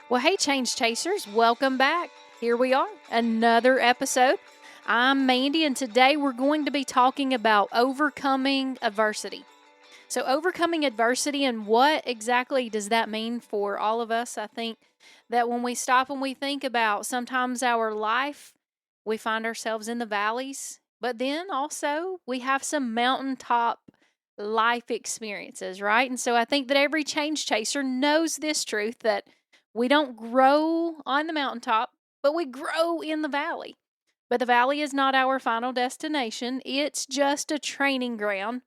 Well, hey, Change Chasers, welcome back. Here we are, another episode. I'm Mandy, and today we're going to be talking about overcoming adversity. So, overcoming adversity, and what exactly does that mean for all of us? I think that when we stop and we think about sometimes our life, we find ourselves in the valleys, but then also we have some mountaintop life experiences, right? And so I think that every change chaser knows this truth that we don't grow on the mountaintop, but we grow in the valley. But the valley is not our final destination, it's just a training ground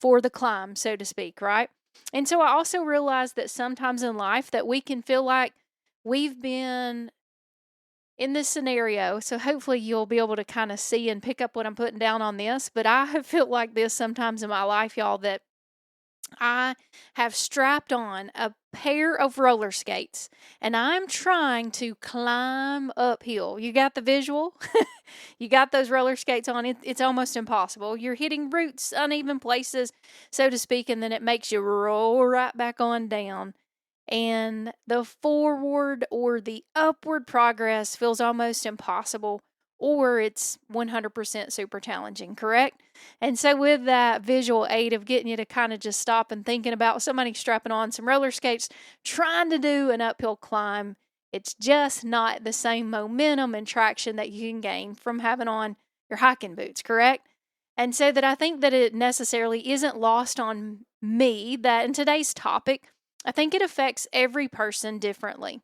for the climb, so to speak, right? And so I also realize that sometimes in life that we can feel like we've been in this scenario. So hopefully you'll be able to kind of see and pick up what I'm putting down on this. But I have felt like this sometimes in my life, y'all, that I have strapped on a pair of roller skates and I'm trying to climb uphill. You got the visual? You got those roller skates on. It's almost impossible. You're hitting roots, uneven places, so to speak, and then it makes you roll right back on down. And the forward or the upward progress feels almost impossible, or it's 100% super challenging, correct? And so, with that visual aid of getting you to kind of just stop and thinking about somebody strapping on some roller skates, trying to do an uphill climb, it's just not the same momentum and traction that you can gain from having on your hiking boots, correct? And so, that I think that it necessarily isn't lost on me that in today's topic, I think it affects every person differently.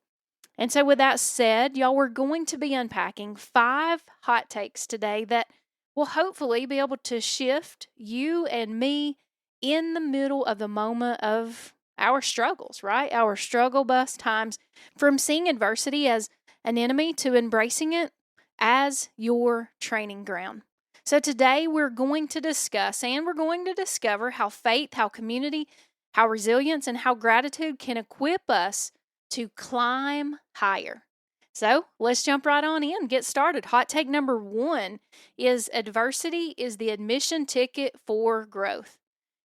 And so, with that said, y'all, we're going to be unpacking 5 hot takes today that will hopefully be able to shift you and me in the middle of the moment of our struggles, right? Our struggle bus times, from seeing adversity as an enemy to embracing it as your training ground. So, today we're going to discuss and we're going to discover how faith, how community, how resilience, and how gratitude can equip us to climb higher. So let's jump right on in, get started. Hot take number 1 is adversity is the admission ticket for growth.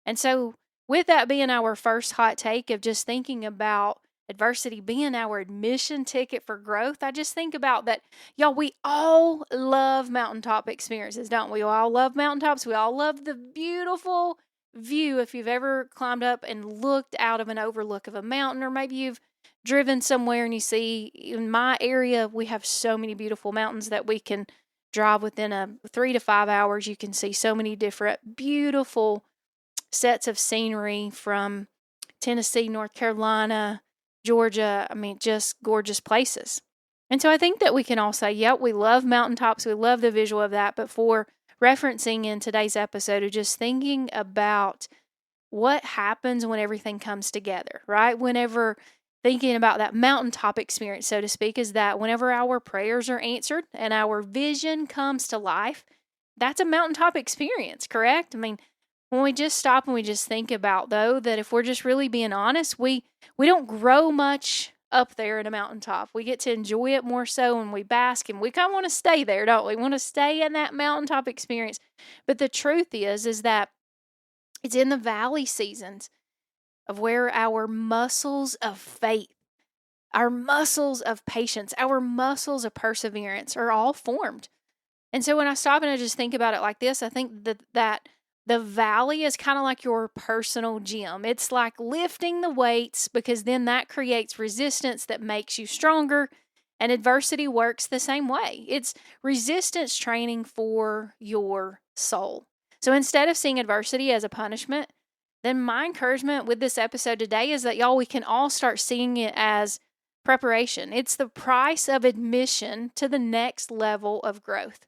And so, with that being our first hot take of just thinking about adversity being our admission ticket for growth, I just think about that, y'all, we all love mountaintop experiences, don't we? We all love mountaintops. We all love the beautiful view. If you've ever climbed up and looked out of an overlook of a mountain, or maybe you've driven somewhere and you see, in my area, we have so many beautiful mountains that we can drive within a 3 to 5 hours. You can see so many different beautiful sets of scenery from Tennessee, North Carolina, Georgia. I mean, just gorgeous places. And so I think that we can all say, yep, we love mountaintops. We love the visual of that. But for referencing in today's episode of just thinking about what happens when everything comes together, right? Whenever thinking about that mountaintop experience, so to speak, is that whenever our prayers are answered and our vision comes to life, that's a mountaintop experience, correct? I mean, when we just stop and we just think about, though, that if we're just really being honest, we don't grow much up there at a mountaintop. We get to enjoy it more so when we bask, and we kind of want to stay there, don't we? We want to stay in that mountaintop experience. But the truth is that it's in the valley seasons of where our muscles of faith, our muscles of patience, our muscles of perseverance are all formed. And so when I stop and I just think about it like this, I think that the valley is kind of like your personal gym. It's like lifting the weights, because then that creates resistance that makes you stronger. And adversity works the same way. It's resistance training for your soul. So instead of seeing adversity as a punishment, then my encouragement with this episode today is that, y'all, we can all start seeing it as preparation. It's the price of admission to the next level of growth.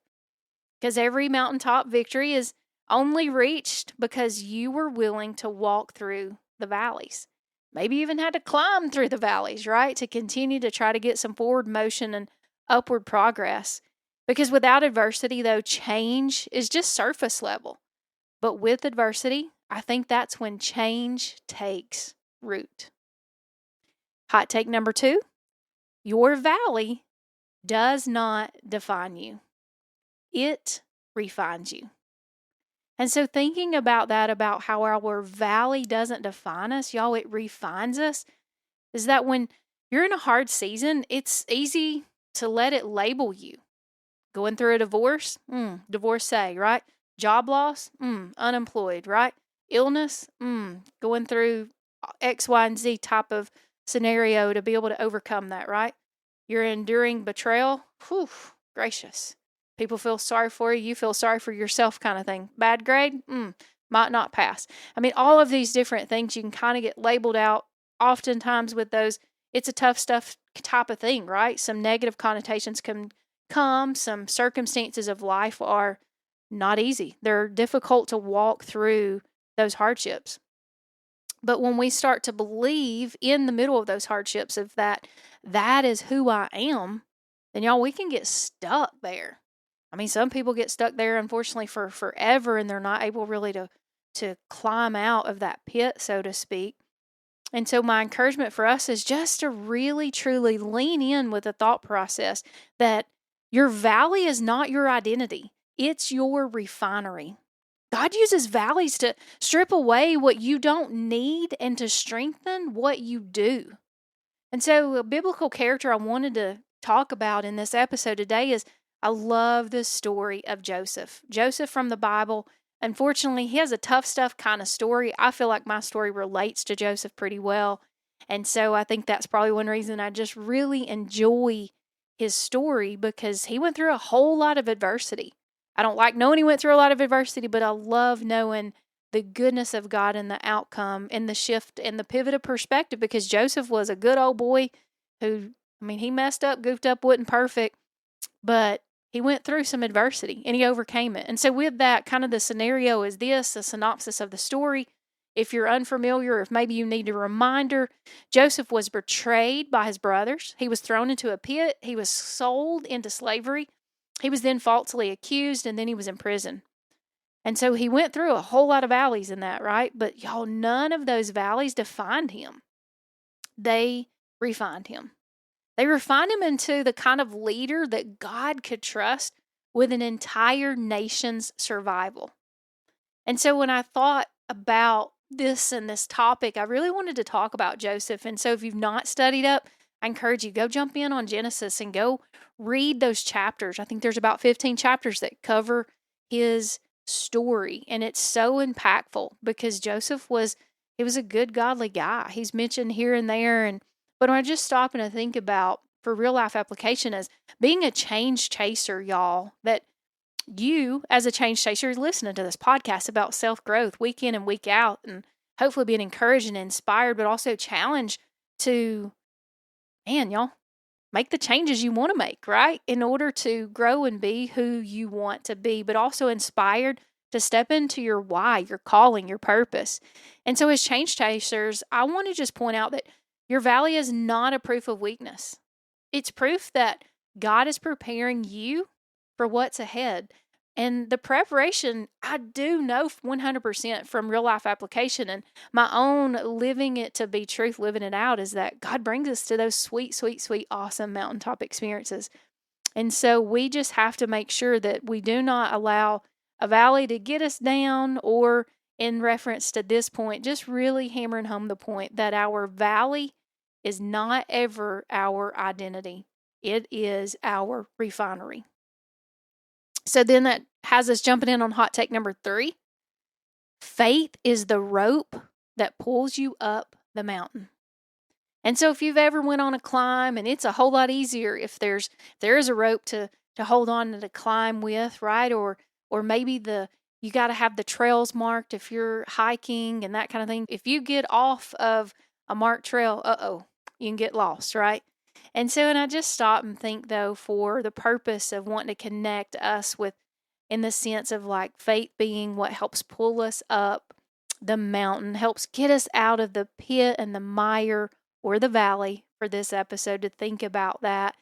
Because every mountaintop victory is only reached because you were willing to walk through the valleys. Maybe even had to climb through the valleys, right? To continue to try to get some forward motion and upward progress. Because without adversity, though, change is just surface level. But with adversity, I think that's when change takes root. Hot take number 2, Your valley does not define you. It refines you. And so thinking about that, about how our valley doesn't define us, y'all, it refines us, is that when you're in a hard season, it's easy to let it label you. Going through a divorce? Divorcee, right? Job loss? Unemployed, right? Illness? Going through X, Y, and Z type of scenario to be able to overcome that, right? You're enduring betrayal? Whew, gracious. People feel sorry for you. You feel sorry for yourself kind of thing. Bad grade? Might not pass. I mean, all of these different things you can kind of get labeled out oftentimes with those. It's a tough stuff type of thing, right? Some negative connotations can come. Some circumstances of life are not easy. They're difficult to walk through those hardships. But when we start to believe in the middle of those hardships of that is who I am, then y'all, we can get stuck there. I mean, some people get stuck there, unfortunately, for forever, and they're not able really to climb out of that pit, so to speak. And so my encouragement for us is just to really, truly lean in with the thought process that your valley is not your identity. It's your refinery. God uses valleys to strip away what you don't need and to strengthen what you do. And so a biblical character I wanted to talk about in this episode today is, I love the story of Joseph. Joseph from the Bible. Unfortunately, he has a tough stuff kind of story. I feel like my story relates to Joseph pretty well. And so I think that's probably one reason I just really enjoy his story, because he went through a whole lot of adversity. I don't like knowing he went through a lot of adversity, but I love knowing the goodness of God and the outcome and the shift and the pivot of perspective, because Joseph was a good old boy who, I mean, he messed up, goofed up, wasn't perfect, but he went through some adversity and he overcame it. And so with that, kind of the scenario is this, a synopsis of the story. If you're unfamiliar, if maybe you need a reminder, Joseph was betrayed by his brothers. He was thrown into a pit. He was sold into slavery. He was then falsely accused, and then he was in prison. And so he went through a whole lot of valleys in that, right? But y'all, none of those valleys defined him. They refined him. They refined him into the kind of leader that God could trust with an entire nation's survival. And so when I thought about this and this topic, I really wanted to talk about Joseph. And so if you've not studied up, I encourage you, go jump in on Genesis and go read those chapters. I think there's about 15 chapters that cover his story. And it's so impactful because Joseph he was a good, godly guy. He's mentioned here and there. But when I just stop and I think about, for real life application, as being a change chaser, y'all, that you, as a change chaser, listening to this podcast about self-growth week in and week out, and hopefully being encouraged and inspired, but also challenged to, man, y'all, make the changes you want to make, right? In order to grow and be who you want to be, but also inspired to step into your why, your calling, your purpose. And so as change chasers, I want to just point out that your valley is not a proof of weakness. It's proof that God is preparing you for what's ahead. And the preparation, I do know 100% from real life application and my own living it to be truth, living it out, is that God brings us to those sweet, sweet, sweet, awesome mountaintop experiences. And so we just have to make sure that we do not allow a valley to get us down, or in reference to this point, just really hammering home the point that our valley is not ever our identity. It is our refinery. So then that has us jumping in on hot take number 3. Faith is the rope that pulls you up the mountain. And so if you've ever went on a climb, and it's a whole lot easier if there is a rope to hold on and to climb with, right? Or maybe you got to have the trails marked if you're hiking and that kind of thing. If you get off of a marked trail, you can get lost, right? And so, and I just stop and think, though, for the purpose of wanting to connect us with, in the sense of like faith being what helps pull us up the mountain, helps get us out of the pit and the mire or the valley, for this episode, to think about that,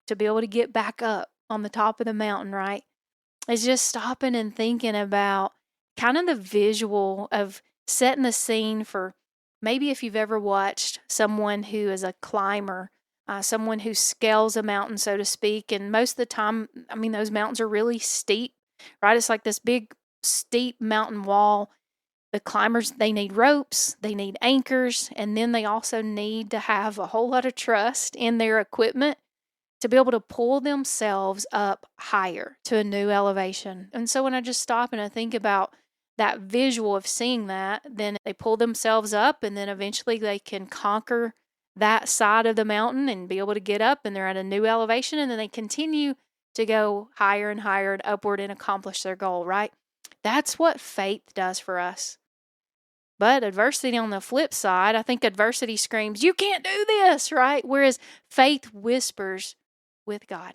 to be able to get back up on the top of the mountain, right? It's just stopping and thinking about kind of the visual of setting the scene for, maybe if you've ever watched someone who is a climber, someone who scales a mountain, so to speak. And most of the time, those mountains are really steep, right? It's like this big, steep mountain wall. The climbers, they need ropes, they need anchors, and then they also need to have a whole lot of trust in their equipment to be able to pull themselves up higher to a new elevation. And so when I just stop and I think about that visual of seeing that, then they pull themselves up, and then eventually they can conquer that side of the mountain and be able to get up, and they're at a new elevation, and then they continue to go higher and higher and upward and accomplish their goal, right? That's what faith does for us. But adversity on the flip side, I think adversity screams, you can't do this, right? Whereas faith whispers, with God,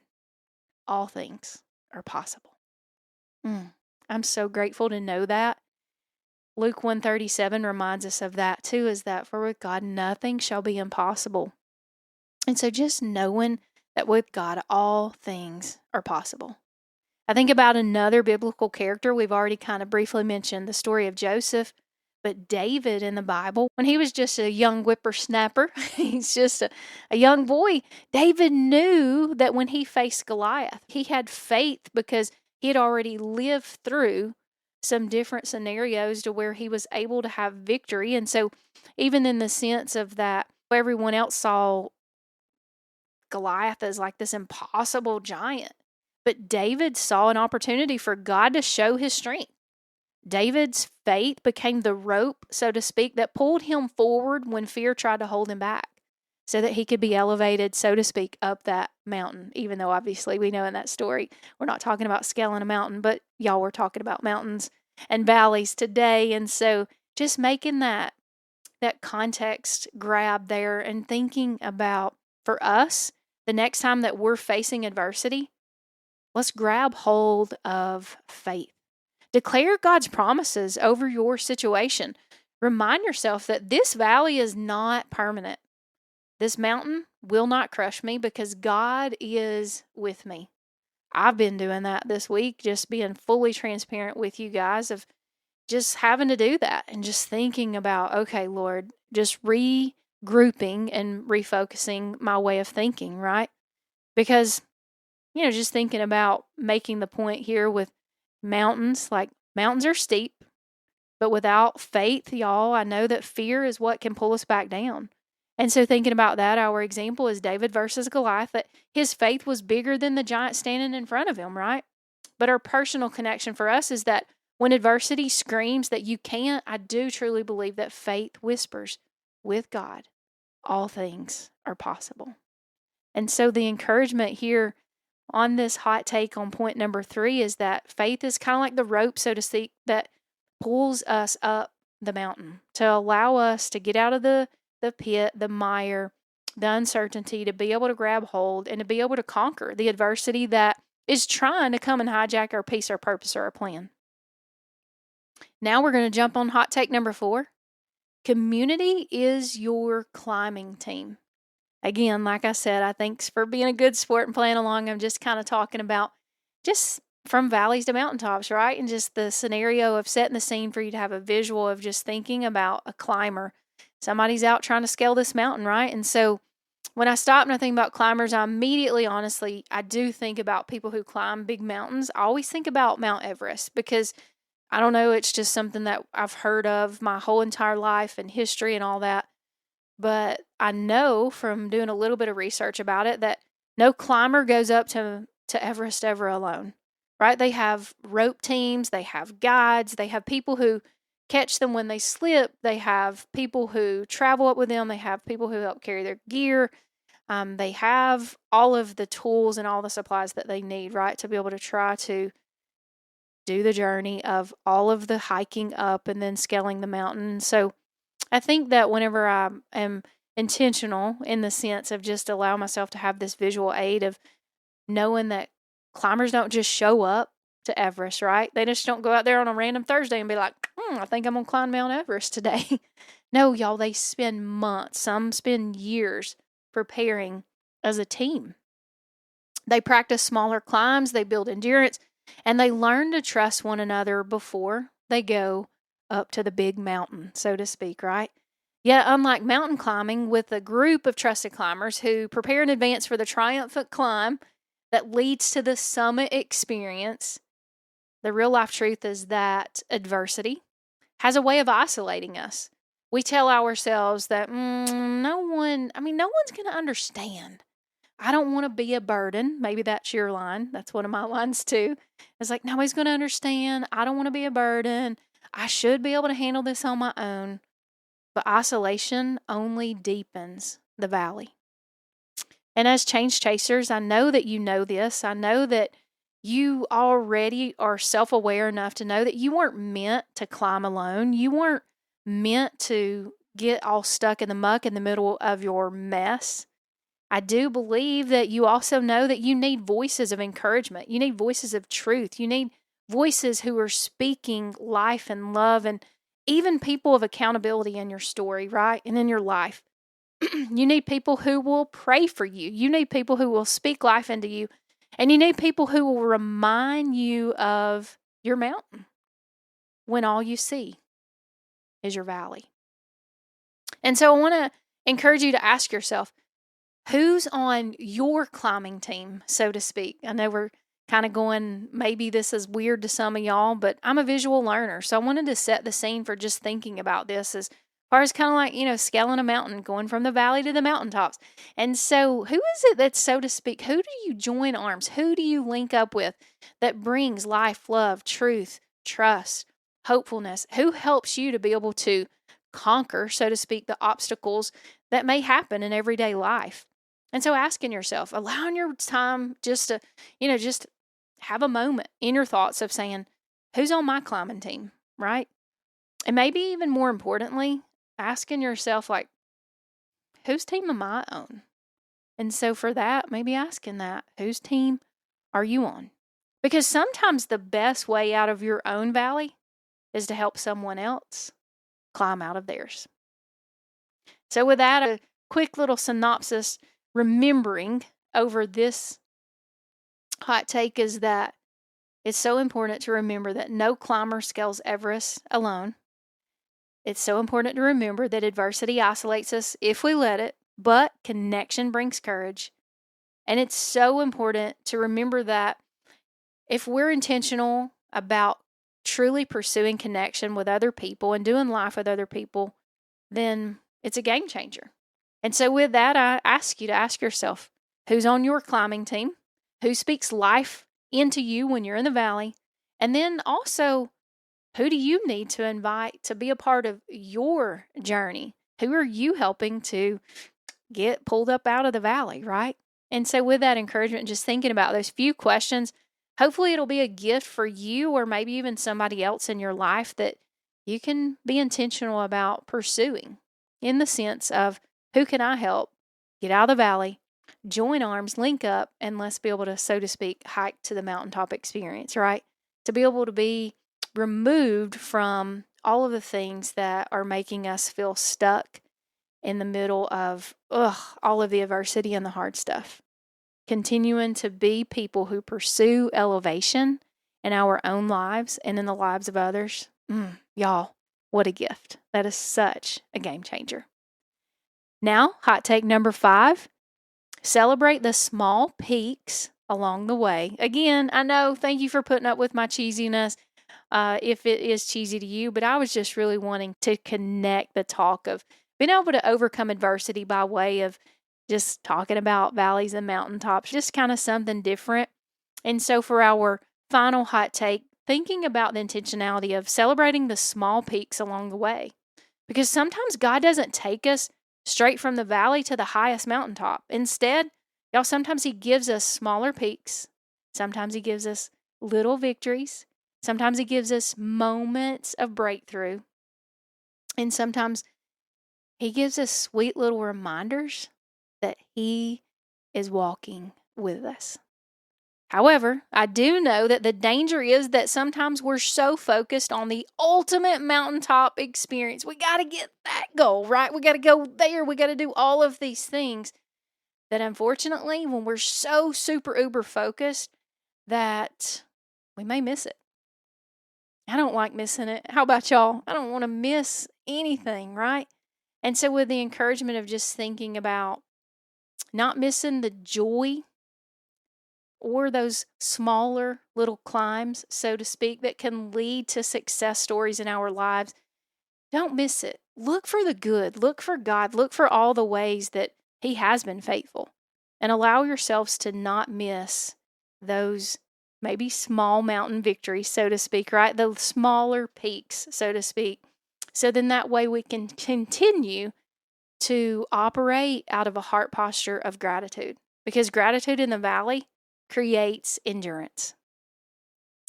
all things are possible. I'm so grateful to know that. Luke 1:37 reminds us of that too, is that for with God nothing shall be impossible. And so just knowing that with God all things are possible. I think about another biblical character we've already kind of briefly mentioned, the story of Joseph. But David in the Bible, when he was just a young whippersnapper, he's just a young boy, David knew that when he faced Goliath, he had faith because he had already lived through some different scenarios to where he was able to have victory. And so even in the sense of that, everyone else saw Goliath as like this impossible giant. But David saw an opportunity for God to show his strength. David's faith became the rope, so to speak, that pulled him forward when fear tried to hold him back so that he could be elevated, so to speak, up that mountain. Even though obviously we know in that story, we're not talking about scaling a mountain, but y'all were talking about mountains and valleys today. And so just making that context grab there and thinking about, for us, the next time that we're facing adversity, let's grab hold of faith. Declare God's promises over your situation. Remind yourself that this valley is not permanent. This mountain will not crush me because God is with me. I've been doing that this week, just being fully transparent with you guys of just having to do that and just thinking about, okay, Lord, just regrouping and refocusing my way of thinking, right? Because, just thinking about making the point here with mountains, like mountains are steep, but without faith, y'all, I know that fear is what can pull us back down. And so thinking about that, our example is David versus Goliath, that his faith was bigger than the giant standing in front of him, right? But our personal connection for us is that when adversity screams that you can't, I do truly believe that faith whispers, with God, all things are possible. And so the encouragement here on this hot take on point number 3 is that faith is kind of like the rope, so to speak, that pulls us up the mountain to allow us to get out of the pit, the mire, the uncertainty, to be able to grab hold and to be able to conquer the adversity that is trying to come and hijack our peace, our purpose, or our plan. Now we're going to jump on hot take number 4. Community is your climbing team. Again, like I said, thanks for being a good sport and playing along. I'm just kind of talking about just from valleys to mountaintops, right? And just the scenario of setting the scene for you to have a visual of just thinking about a climber. Somebody's out trying to scale this mountain, right? And so when I stop and I think about climbers, I immediately, honestly, I do think about people who climb big mountains. I always think about Mount Everest because I don't know, it's just something that I've heard of my whole entire life and history and all that. But I know from doing a little bit of research about it that no climber goes up to Everest ever alone, right? They have rope teams, they have guides, they have people who catch them when they slip, they have people who travel up with them, they have people who help carry their gear. They have all of the tools and all the supplies that they need, right, to be able to try to do the journey of all of the hiking up and then scaling the mountain. So I think that whenever I am intentional in the sense of just allow myself to have this visual aid of knowing that climbers don't just show up to Everest, right? They just don't go out there on a random Thursday and be like, I think I'm going to climb Mount Everest today. No, y'all, they spend months, some spend years preparing as a team. They practice smaller climbs, they build endurance, and they learn to trust one another before they go up to the big mountain, so to speak, right? Yet, unlike mountain climbing with a group of trusted climbers who prepare in advance for the triumphant climb that leads to the summit experience, the real life truth is that adversity has a way of isolating us. We tell ourselves that no one's going to understand. I don't want to be a burden. Maybe that's your line. That's one of my lines too. It's like, nobody's going to understand. I don't want to be a burden. I should be able to handle this on my own. But isolation only deepens the valley. And as change chasers, I know that you know this. I know that you already are self aware enough to know that you weren't meant to climb alone. You weren't meant to get all stuck in the muck in the middle of your mess. I do believe that you also know that you need voices of encouragement. You need voices of truth. You need voices who are speaking life and love, and even people of accountability in your story, right? And in your life. You need people who will pray for you. You need people who will speak life into you. And you need people who will remind you of your mountain when all you see is your valley. And so I want to encourage you to ask yourself, who's on your climbing team, so to speak? I know we're kind of going, maybe this is weird to some of y'all, but I'm a visual learner. So I wanted to set the scene for just thinking about this as far as kind of like, scaling a mountain, going from the valley to the mountaintops. And so who is it that's, so to speak, who do you join arms? Who do you link up with that brings life, love, truth, trust, hopefulness? Who helps you to be able to conquer, so to speak, the obstacles that may happen in everyday life? And so asking yourself, allowing your time just to, just have a moment in your thoughts of saying, who's on my climbing team, right? And maybe even more importantly, asking yourself, like, whose team am I on? And so for that, maybe asking that, whose team are you on? Because sometimes the best way out of your own valley is to help someone else climb out of theirs. So with that, a quick little synopsis, remembering over this hot take is that it's so important to remember that no climber scales Everest alone. It's so important to remember that adversity isolates us if we let it, but connection brings courage. And it's so important to remember that if we're intentional about truly pursuing connection with other people and doing life with other people, then it's a game changer. And so with that, I ask you to ask yourself, who's on your climbing team? Who speaks life into you when you're in the valley? And then also, who do you need to invite to be a part of your journey? Who are you helping to get pulled up out of the valley, right? And so with that encouragement, just thinking about those few questions, hopefully it'll be a gift for you or maybe even somebody else in your life that you can be intentional about pursuing, in the sense of, who can I help get out of the valley, join arms, link up, and let's be able to, so to speak, hike to the mountaintop experience, right? To be able to be removed from all of the things that are making us feel stuck in the middle of all of the adversity and the hard stuff. Continuing to be people who pursue elevation in our own lives and in the lives of others. Y'all, what a gift. That is such a game changer. Now, hot take number 5, celebrate the small peaks along the way. Again, I know, thank you for putting up with my cheesiness, if it is cheesy to you, but I was just really wanting to connect the talk of being able to overcome adversity by way of just talking about valleys and mountaintops, just kind of something different. And so for our final hot take, thinking about the intentionality of celebrating the small peaks along the way. Because sometimes God doesn't take us straight from the valley to the highest mountaintop. Instead, y'all, sometimes He gives us smaller peaks. Sometimes He gives us little victories. Sometimes He gives us moments of breakthrough. And sometimes He gives us sweet little reminders that He is walking with us. However, I do know that the danger is that sometimes we're so focused on the ultimate mountaintop experience. We got to get that goal, right? We got to go there. We got to do all of these things that, unfortunately, when we're so super uber focused, that we may miss it. I don't like missing it. How about y'all? I don't want to miss anything, right? And so, with the encouragement of just thinking about not missing the joy or those smaller little climbs, so to speak, that can lead to success stories in our lives, don't miss it. Look for the good. Look for God. Look for all the ways that He has been faithful. And allow yourselves to not miss those maybe small mountain victories, so to speak, right? The smaller peaks, so to speak. So then that way we can continue to operate out of a heart posture of gratitude, because gratitude in the valley creates endurance.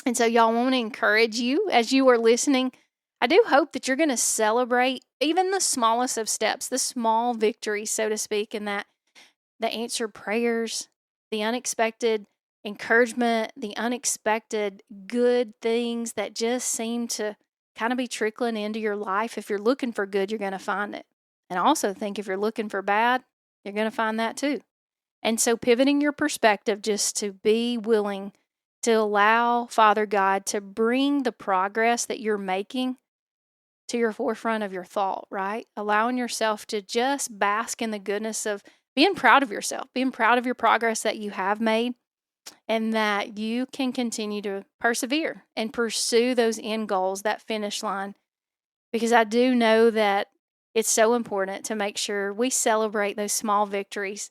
And so, y'all, want to encourage you as you are listening. I do hope that you're going to celebrate even the smallest of steps, the small victories, so to speak, and that the answered prayers, the unexpected encouragement, the unexpected good things that just seem to kind of be trickling into your life. If you're looking for good, you're going to find it. And I also think if you're looking for bad, you're going to find that too. And so pivoting your perspective just to be willing to allow Father God to bring the progress that you're making to your forefront of your thought, right? Allowing yourself to just bask in the goodness of being proud of yourself, being proud of your progress that you have made, and that you can continue to persevere and pursue those end goals, that finish line. Because I do know that it's so important to make sure we celebrate those small victories.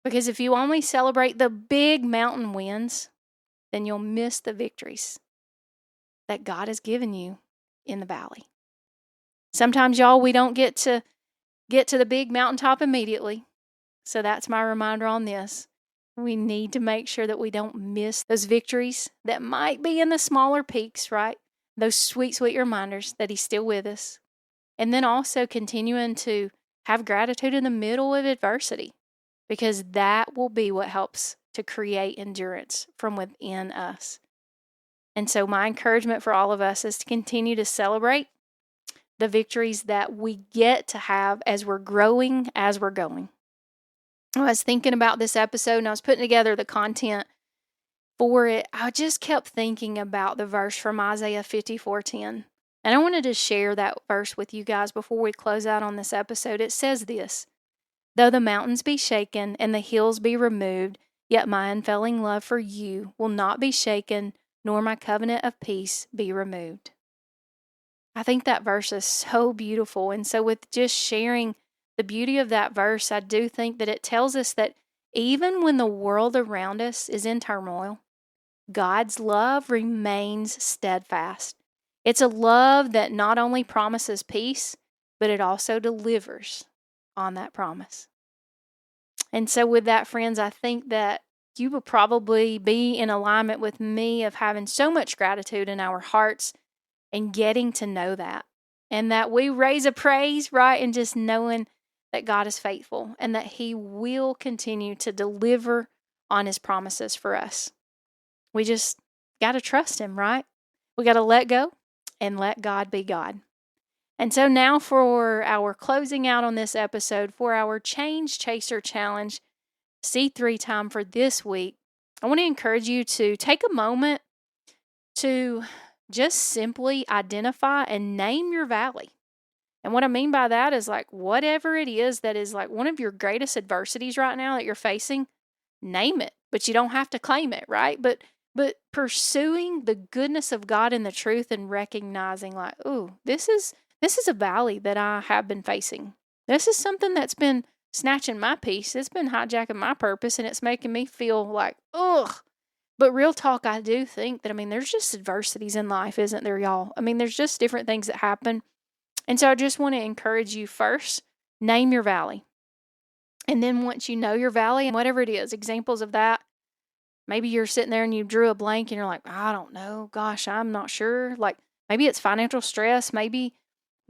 Because if you only celebrate the big mountain wins, then you'll miss the victories that God has given you in the valley. Sometimes, y'all, we don't get to the big mountaintop immediately. So that's my reminder on this. We need to make sure that we don't miss those victories that might be in the smaller peaks, right? Those sweet, sweet reminders that He's still with us. And then also continuing to have gratitude in the middle of adversity, because that will be what helps to create endurance from within us. And so my encouragement for all of us is to continue to celebrate the victories that we get to have as we're growing, as we're going. I was thinking about this episode and I was putting together the content for it. I just kept thinking about the verse from Isaiah 54:10. And I wanted to share that verse with you guys before we close out on this episode. It says this: "Though the mountains be shaken and the hills be removed, yet my unfailing love for you will not be shaken, nor my covenant of peace be removed." I think that verse is so beautiful. And so with just sharing the beauty of that verse, I do think that it tells us that even when the world around us is in turmoil, God's love remains steadfast. It's a love that not only promises peace, but it also delivers on that promise. And so with that, friends, I think that you will probably be in alignment with me of having so much gratitude in our hearts and getting to know that. And that we raise a praise, right? And just knowing that God is faithful and that He will continue to deliver on His promises for us. We just got to trust Him, right? We got to let go and let God be God. And so now for our closing out on this episode, for our Change Chaser Challenge C3 time for this week, I want to encourage you to take a moment to just simply identify and name your valley. And what I mean by that is like whatever it is that is like one of your greatest adversities right now that you're facing, name it. But you don't have to claim it, right? But pursuing the goodness of God and the truth and recognizing like, oh, this is a valley that I have been facing. This is something that's been snatching my peace. It's been hijacking my purpose, and it's making me feel like, ugh. But real talk, I do think that, there's just adversities in life, isn't there, y'all? There's just different things that happen. And so I just want to encourage you first, name your valley. And then once you know your valley and whatever it is, examples of that, maybe you're sitting there and you drew a blank and you're like, I don't know, gosh, I'm not sure. Like maybe it's financial stress, maybe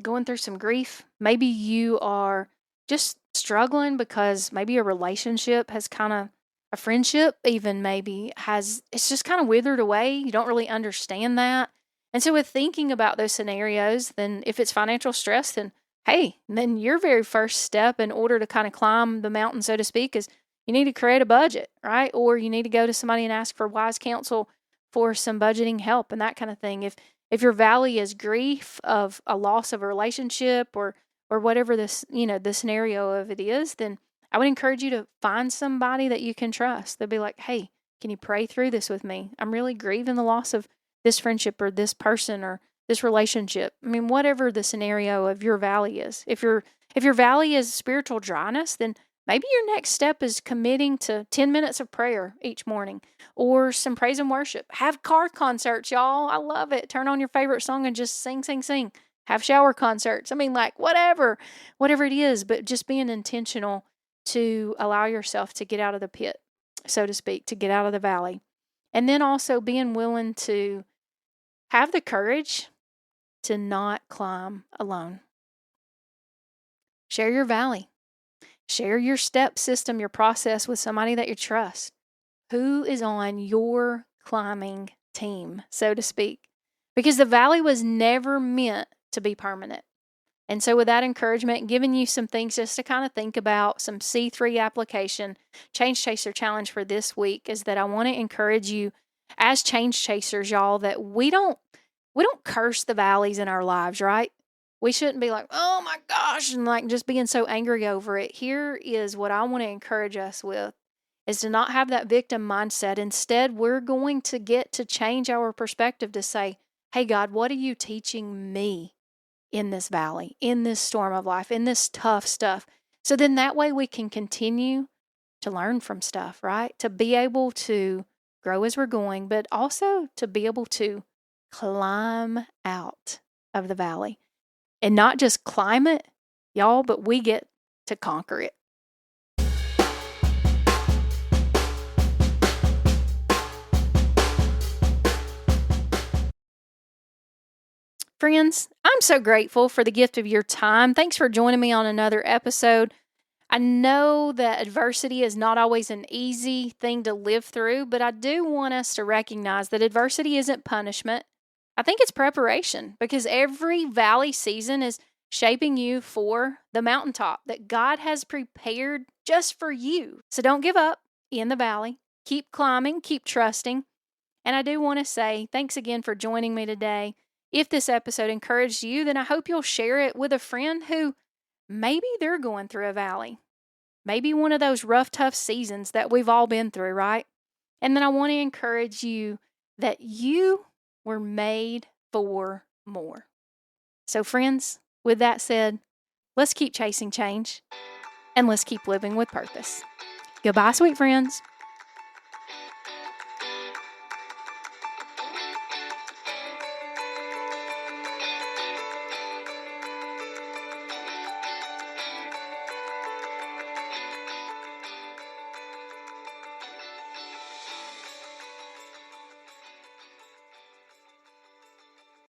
going through some grief. Maybe you are just struggling because maybe a relationship has a friendship even maybe it's just kind of withered away. You don't really understand that. And so with thinking about those scenarios, then if it's financial stress, then hey, then your very first step in order to kind of climb the mountain, so to speak, is you need to create a budget, right? Or you need to go to somebody and ask for wise counsel for some budgeting help and that kind of thing. If your valley is grief of a loss of a relationship or or whatever the scenario of it is, then I would encourage you to find somebody that you can trust. They'll be like, hey, can you pray through this with me? I'm really grieving the loss of this friendship or this person or this relationship. I mean, whatever the scenario of your valley is. If your valley is spiritual dryness, then maybe your next step is committing to 10 minutes of prayer each morning or some praise and worship. Have car concerts, y'all. I love it. Turn on your favorite song and just sing, sing, sing. Have shower concerts. I mean, like whatever it is, but just being intentional to allow yourself to get out of the pit, so to speak, to get out of the valley. And then also being willing to have the courage to not climb alone. Share your valley. Share your step system, your process with somebody that you trust. Who is on your climbing team, so to speak? Because the valley was never meant to be permanent. And so with that encouragement, giving you some things just to kind of think about, some C3 application, Change Chaser Challenge for this week is that I want to encourage you as change chasers, y'all, that we don't curse the valleys in our lives, right? We shouldn't be like, oh my gosh, and like just being so angry over it. Here is what I want to encourage us with is to not have that victim mindset. Instead, we're going to get to change our perspective to say, hey, God, what are you teaching me in this valley, in this storm of life, in this tough stuff? So then that way we can continue to learn from stuff, right? To be able to grow as we're going, but also to be able to climb out of the valley. And not just climb it, y'all, but we get to conquer it. Friends, I'm so grateful for the gift of your time. Thanks for joining me on another episode. I know that adversity is not always an easy thing to live through, but I do want us to recognize that adversity isn't punishment. I think it's preparation because every valley season is shaping you for the mountaintop that God has prepared just for you. So don't give up in the valley. Keep climbing, keep trusting. And I do want to say thanks again for joining me today. If this episode encouraged you, then I hope you'll share it with a friend who maybe they're going through a valley. Maybe one of those rough, tough seasons that we've all been through, right? And then I want to encourage you that you were made for more. So, friends, with that said, let's keep chasing change and let's keep living with purpose. Goodbye, sweet friends.